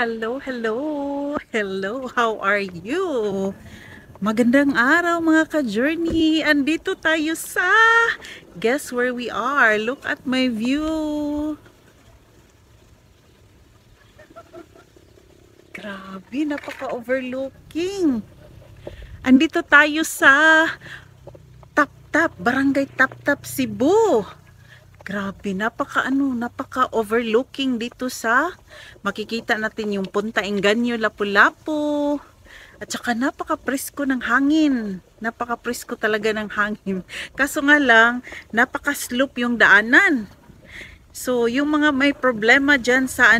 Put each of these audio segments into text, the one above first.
Hello, hello, hello, how are you? Magandang araw mga ka-journey. Andito tayo sa, guess where we are? Look at my view. Grabe, napaka-overlooking. Andito tayo sa Tap-Tap, Barangay Tap-Tap, Cebu. Grabe, napaka-overlooking dito sa makikita natin yung Punta Inganyo, Lapu-Lapu. At saka napaka-presko ng hangin. Napaka-presko talaga ng hangin. Kaso nga lang, napaka-slope yung daanan. So, yung mga may problema dyan sa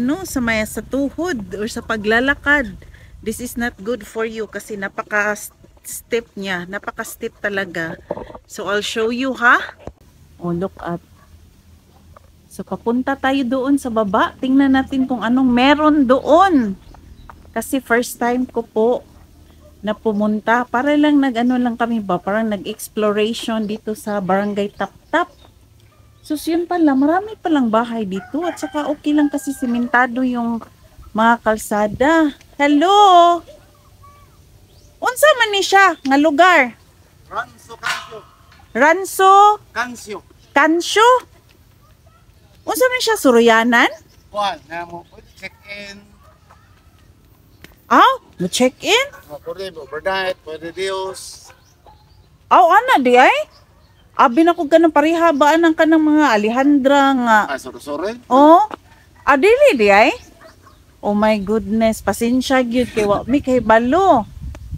sa tuhod or sa paglalakad, this is not good for you kasi napaka-steep niya. Napaka-steep talaga. So, I'll show you ha. Oh, look at. So, papunta tayo doon sa baba. Tingnan natin kung anong meron doon. Kasi first time ko po na pumunta. Para lang lang kami ba? Parang nag-exploration dito sa Barangay Tap-Tap. So, yun pala. Marami palang bahay dito. At saka okay lang kasi simentado yung mga kalsada. Hello! Unsa man ni siya nga lugar? Ranso Cansio. Ranso? Cansio. Kansyo? Unsa man siya? Suroyanan? Kuan, na mo pwede check-in. Check-in? Pwede overnight, pwede Dios. Ana di ay? Abi na ko ganang pariha ba ang kanang mga Alejandra nga. Sore-sore. Oh, dili di ay? Oh my goodness, pasensya gyud kay wa mi kay balo.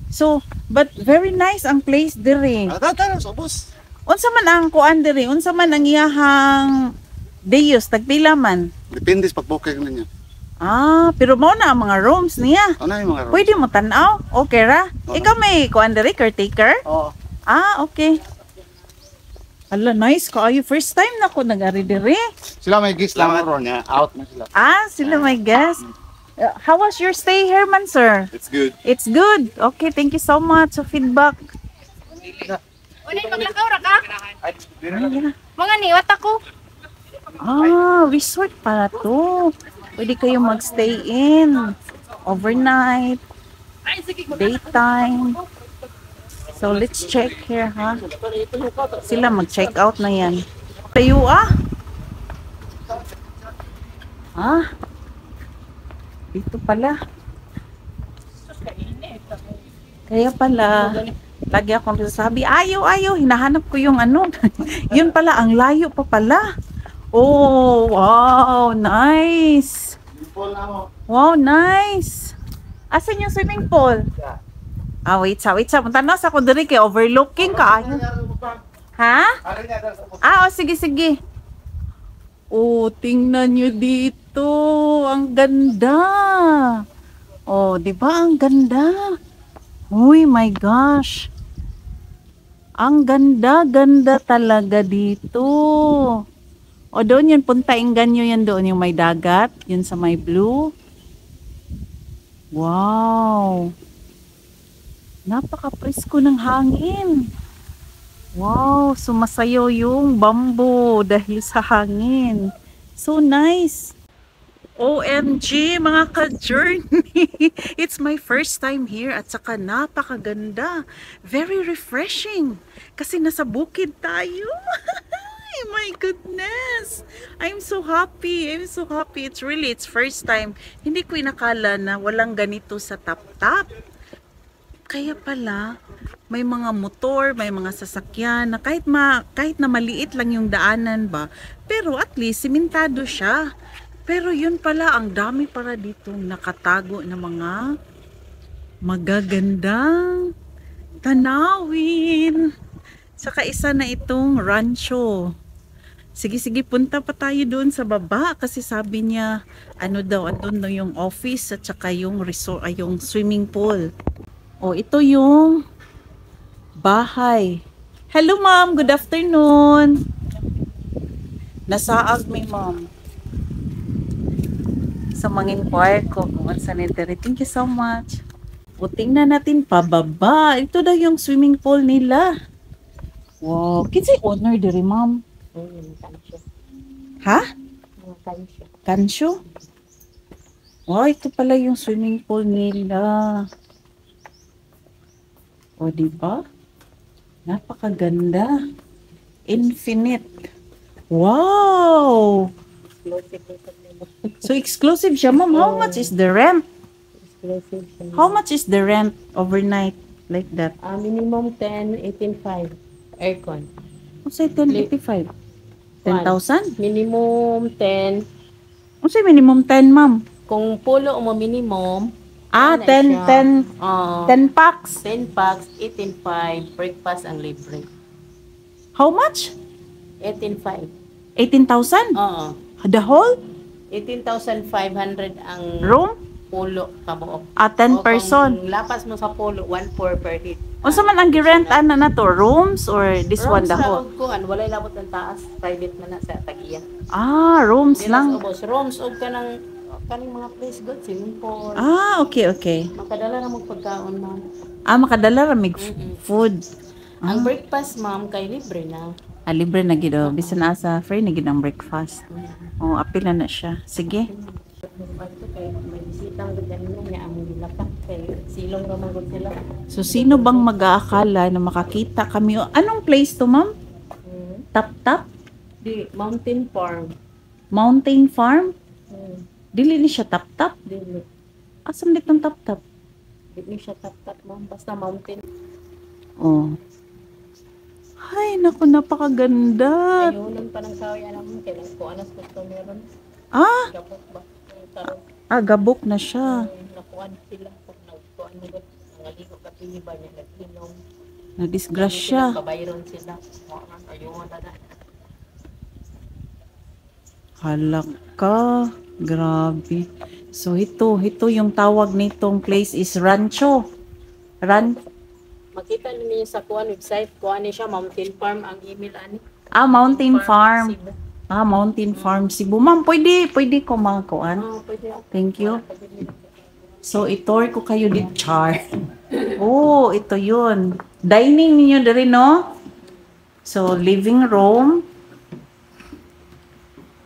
So, but very nice ang place diri. Tara, sobos. Unsa man ang kuan diri? Unsa man ang iyahang Deus tagpila man? Depende sa pag-booking ninyo. Pero mao na ang mga rooms niya. Ano yung mga room? Pwede mo tan-aw? Okay ra? Ikaw may kuan diri caretaker? Oo. Okay. Hala, nice kaayo. First time na ko nag-ari diri. Sila may gis lang ron niya. Out na sila. Sila my guest. How was your stay here, man, sir? It's good. It's good. Okay, thank you so much sa feedback. Unay maglakaw ra ka? Ayan. Mga niwat ako. Resort para to. Pwede kayo magstay in. Overnight. Daytime. So, let's check here, ha? Sila mag-check out na yan. Tayo, dito pala. Kaya pala, lagi akong sasabi, ayaw, hinahanap ko yung yun pala, ang layo pa pala. Oh, wow, nice. Wow, nice. Asan yung swimming pool? Wait sa. Punta na sa ko diri kay overlooking ka. Ha? Sige. Oh, tingnan nyo dito. Ang ganda. Oh, di ba ang ganda? Uy, my gosh. Ang ganda talaga dito. O doon yun, Punta Inganyo yan doon, yung may dagat. Yun sa may blue. Wow. Napaka-presko ng hangin. Wow, sumasayaw yung bamboo dahil sa hangin. So nice. OMG mga ka-journey. It's my first time here at saka napakaganda. Very refreshing. Kasi nasa bukid tayo. My goodness. I'm so happy. It's first time. Hindi ko inakala na walang ganito sa Tap-Tap. Kaya pala, may mga motor, may mga sasakyan na kahit na maliit lang yung daanan ba, pero at least simentado siya. Pero yun pala, ang dami para dito nakatago na mga magagandang tanawin. Saka isa na itong rancho. Sige, punta pa tayo doon sa baba kasi sabi niya, andun daw yung office at saka yung resort, yung swimming pool. Ito yung bahay. Hello ma'am, good afternoon. Nasaag may ma'am. Sa mga inquire ko kung sanitary. Thank you so much. Tingnan natin pababa. Ito daw yung swimming pool nila. Wow, kinsay owner diri ma'am? Ha? Kansyo? Oh, ito pala yung swimming pool nila. O, di ba? Napakaganda. Infinite. Wow! So, exclusive siya, ma'am. How much is the rent? Exclusive siya. How much is the rent overnight? Like that? Minimum 10, 18.5. Aircon. Say 1085. 10,000? Minimum 10. Say minimum 10, ma'am. Kung pulo mo minimum, Ah, ano 10, siya? 10, Oo. 10 packs. 10 packs, 18.5. Breakfast ang libre. How much? 18.5. 18,000? Oo. The whole 18,500 ang room? pulo kabuok. Ah, 10 O, person. Kung lapas mo sa pulo, 1.4 per head. Unsa man ang girent ana na to? Rooms or this one the whole? Kuhan, walay labot ng taas. Private man na sa tagiya. Ah, rooms Dinas lang. ubos. Rooms og kanang mga place good, swimming pool. Ah, okay, okay. Makadala na mo pagkaon, ma'am. Ah, makadala ra mig Mm-mm. food. Ang breakfast, ma'am, kay libre na. Ah, libre na gid oh. Bisan asa free na gid ang breakfast. Oh, apil na siya. Sige. Ito kay may bisitang ganyan niya ang gilapak kay silong ra man gud sila. So sino bang mag-aakala na makakita kami? Anong place to, ma'am? Tap Tap Di Mountain Farm. Mountain Farm? Hmm. Dili ni siya Tap Tap. Dili. Asam ditong Tap Tap? Di siya tap ma'am, basta mountain. Oh. Ay, naku, napakaganda. Ayunan pa ng kahoy alam mo kay ko anas gusto meron. Ah, Gabot ba? Ang tao. gabok na siya. Nakuan sila pag nagkuan mo gud nangaligo ka ba niya naghinom. Na-disgrasya. Kabayron sila. Ayunan na. Halaka. Grabe. So, ito yung tawag nitong place is Rancho. Makita niyo sa kuan website, kuan ni siya Mountain Farm ang email ani. Mountain Farm. Cebu. Mountain Farm Cebu. Ma'am, pwede ko makakuan. Pwede ako. Thank you. So, itour ko kayo di char. Oh, ito yun. Dining niyo diri, no? So, living room.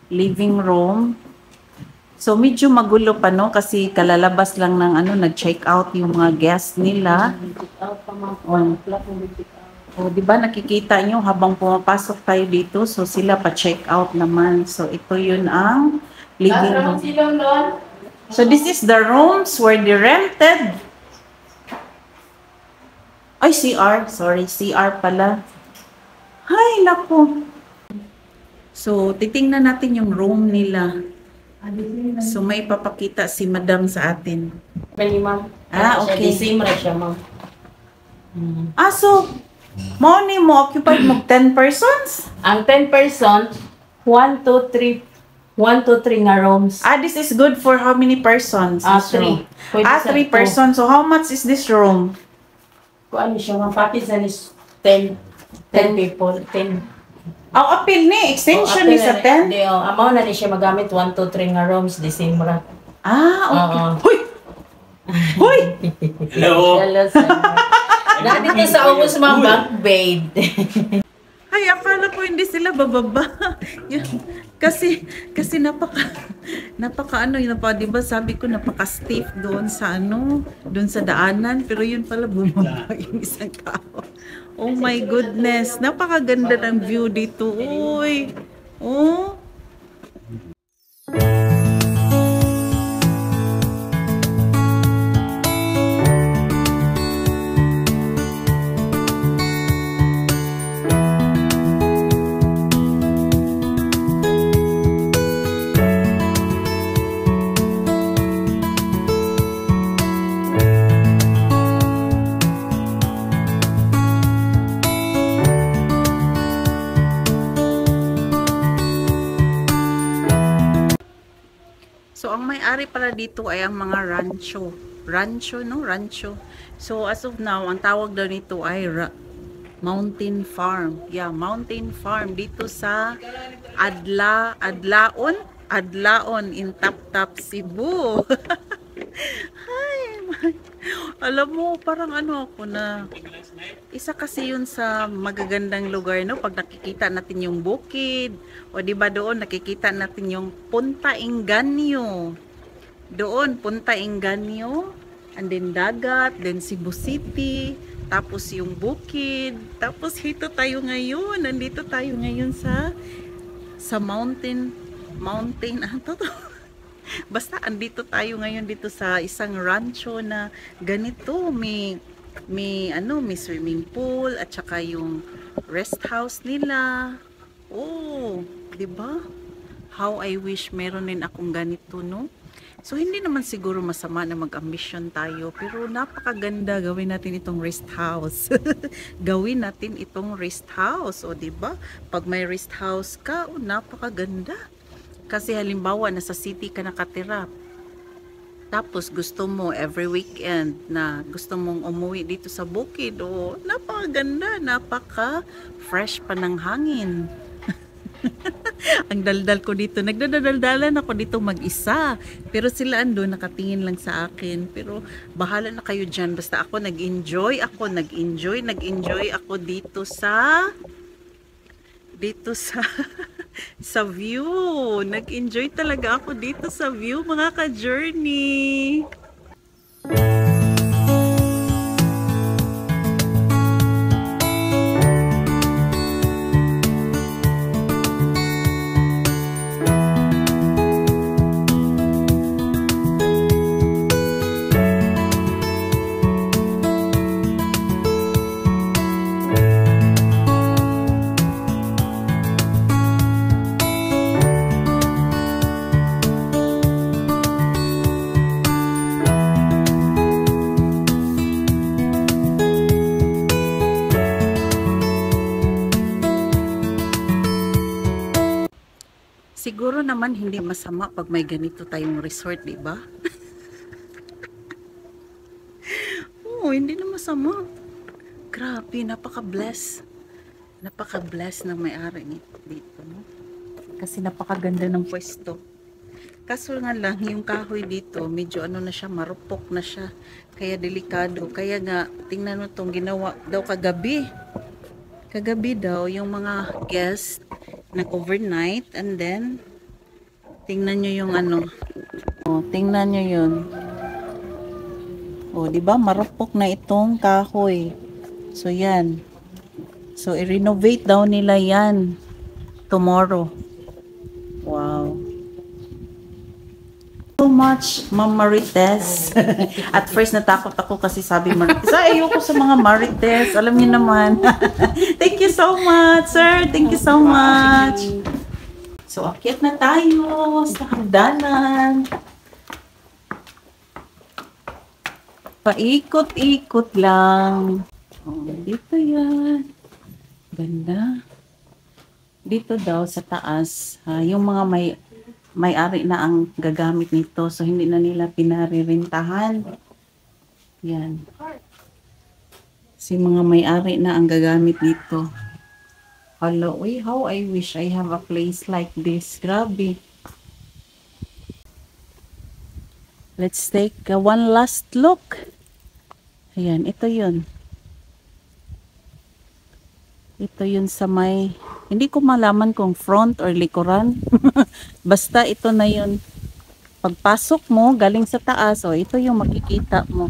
Living room. So, medyo magulo pa, no? Kasi kalalabas lang ng nag-check out yung mga guests nila. Out pa mga Oh. plak mo bitik out. O, di ba nakikita nyo habang pumapasok tayo dito, so sila pa-check out naman. So, ito yun ang living room. Silang doon. So, this is the rooms where they rented. Ay, CR. Sorry, CR pala. Ay, naku. So, titingnan natin yung room nila. So, may papakita si Madam sa atin. Pwede ma'am. Okay. December siya ma'am. So, mo occupied mo 10 persons? Ang 10 person, 1, 2, 3 nga rooms. This is good for how many persons? This 3. room? 3 persons. So, how much is this room? Kung ano siya, mga package na is 10 people, 10. Ang appeal ni, extension ni sa 10? Hindi, amount na ni siya magamit, 1, 2, 3 nga rooms, December. Okay. Oo. Huy! Huy! Hello, sir. Nandito sa ubos mga bunk bed. Ay, akala ko hindi sila bababa. kasi di ba sabi ko napaka-stiff doon sa doon sa daanan, pero yun pala bumaba yung isang tao. Oh my goodness, napakaganda ng view dito. Uy. Oh. So, ang may-ari pala dito ay ang mga rancho. Rancho, no? Rancho. So, as of now, ang tawag daw nito ay Mountain Farm. Yeah, Mountain Farm. Dito sa Adlaon in Tap Tap, Cebu. Hi! Alam mo, parang ako na isa kasi yun sa magagandang lugar, no? Pag nakikita natin yung bukid, o di ba doon nakikita natin yung Punta Inganyo. Doon, Punta Enganyo, and then dagat, then Cebu City, tapos yung bukid, tapos dito tayo ngayon, nandito tayo ngayon sa mountain, ano to? Basta andito tayo ngayon dito sa isang rancho na ganito, may swimming pool at saka yung rest house nila. Oh, 'di ba? How I wish meron din akong ganito, no? So, hindi naman siguro masama na mag-ambition tayo, pero napakaganda gawin natin itong rest house. Gawin natin itong rest house, o 'di ba? Pag may rest house ka, oh, napakaganda. Kasi halimbawa nasa city ka nakatira. Tapos gusto mo every weekend na gusto mong umuwi dito sa bukid, oh, napakaganda, napaka-fresh pa ng hangin. Ang daldal ko dito. Nagdadaldalan ako dito mag-isa. Pero sila ando nakatingin lang sa akin. Pero bahala na kayo dyan. Basta ako nag-enjoy ako dito sa sa view. Nag-enjoy talaga ako dito sa view, mga ka-journey. Siguro naman hindi masama pag may ganito tayong resort, di ba? Oo, hindi na masama. Grabe, napaka-bless. Napaka-bless ng may-ari dito, no? Kasi napakaganda ng pwesto. Kaso nga lang, yung kahoy dito, medyo ano na siya, marupok na siya. Kaya delikado. Kaya nga, tingnan mo itong ginawa daw kagabi. Kagabi daw, yung mga guests nag-overnight, and then tingnan nyo yung ano, oh, tingnan nyo yun, oh, di ba marupok na itong kahoy. So yan, so i-renovate daw nila yan tomorrow. Wow, so much, Ma'am Marites. At first natakot ako kasi sabi Marites, ayoko sa mga Marites, alam niyo naman. Thank you so much, sir. Thank you so much. So, akyat na tayo sa hagdanan. Paikot-ikot lang. Oh, dito yan. Ganda. Dito daw sa taas, yung mga may-ari na ang gagamit nito. So, hindi na nila pinaririntahan. Yan. Si mga may-ari na ang gagamit dito. Hello, how I wish I have a place like this. Grabe. Let's take one last look. Ayan, ito yun. Ito yun sa may, hindi ko malaman kung front or likuran. Basta ito na yun. Pagpasok mo, galing sa taas, o ito yung makikita mo.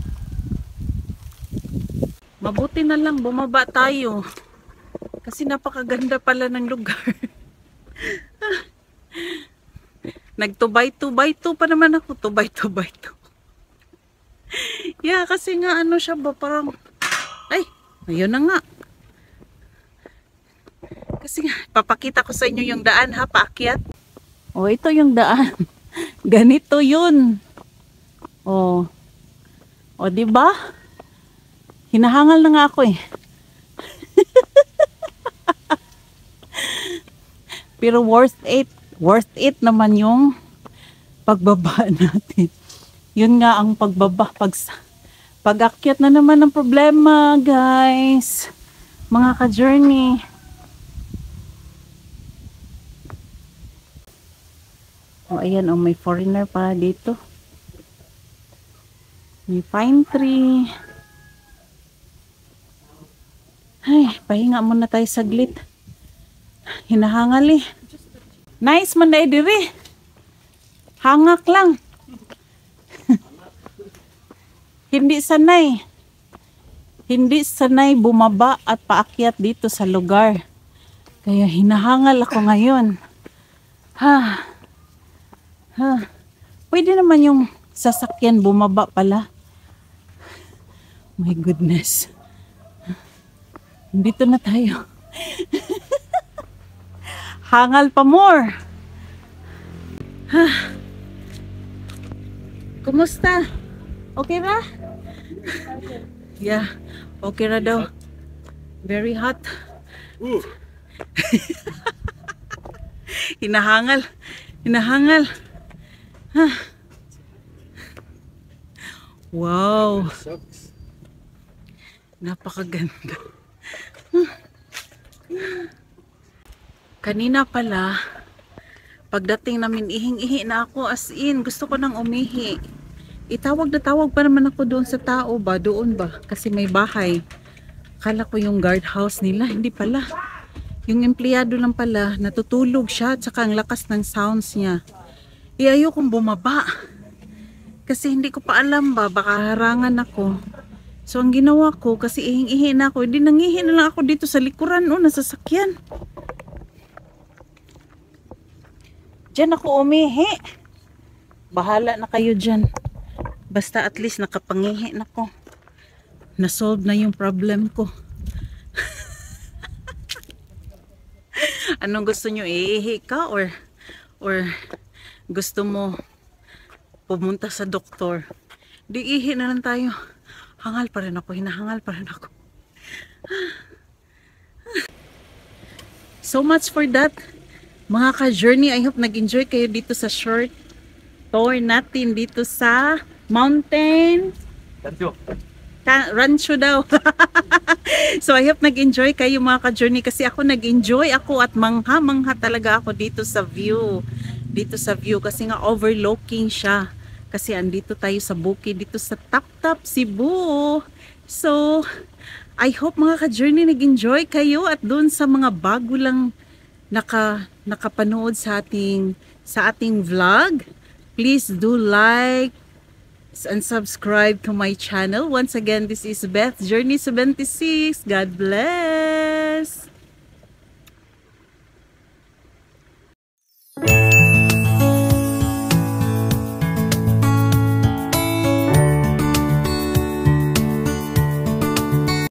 Mabuti na lang, bumaba tayo. Kasi napakaganda pala ng lugar. Nagtubay-tubay-tu pa naman ako. Tubay-tubay-tu. Yeah, kasi nga ano siya ba, parang, ay, ayun na nga. Kasi nga, papakita ko sa inyo yung daan ha, paakyat. Oh, ito yung daan. Ganito yun. Oh. Oh, di ba? Hinahangal na nga ako eh. Pero worth it naman yung pagbaba natin. Yun nga ang pagbaba, pag-akyat na naman ang problema, guys. Mga ka-journey. Oh, ayan, oh, may foreigner pa dito. May pine tree. Ay, pahinga muna tayo saglit. Hinahangal eh. Nice man na diri. Hangak lang. Hindi sanay. Hindi sanay bumaba at paakyat dito sa lugar. Kaya hinahangal ako ngayon. Ha. Ha. Pwede naman yung sasakyan bumaba pala. My goodness. Dito na tayo. Hangal pa more. Ha. Kumusta? Okay ra? Yeah. Okay ra daw. Very hot. Hinahangal. Hinahangal. Ha. Wow. Napakaganda. Kanina pala, pagdating namin ihing-ihi na ako, as in, gusto ko nang umihi. Itawag na tawag pa naman ako doon sa tao ba? Doon ba? Kasi may bahay. Kala ko yung guardhouse nila. Hindi pala. Yung empleyado lang pala, natutulog siya at saka ang lakas ng sounds niya. Ayokong bumaba. Kasi hindi ko pa alam ba, baka harangan ako. So ang ginawa ko, kasi ihing-ihi na ako, hindi nangihi na lang ako dito sa likuran o nasa sasakyan. Diyan ako umihi. Bahala na kayo dyan. Basta at least nakapangihi na ko. Na-solve na yung problem ko. Anong gusto nyo? Iihi ka or gusto mo pumunta sa doktor? Di ihi na lang tayo. Hangal pa rin ako. Hinahangal pa rin ako. So much for that. Mga ka-journey, I hope nag-enjoy kayo dito sa short tour natin dito sa mountain. Rancho daw. So I hope nag-enjoy kayo mga ka-journey kasi ako nag-enjoy ako at mangha-mangha talaga ako dito sa view. Dito sa view kasi nga overlooking siya. Kasi andito tayo sa bukid dito sa Tap-Tap, Cebu. So I hope mga ka-journey nag-enjoy kayo at doon sa mga bago lang nakapanood sa ating vlog. Please do like and subscribe to my channel. Once again, this is Beth Journey 76. God bless.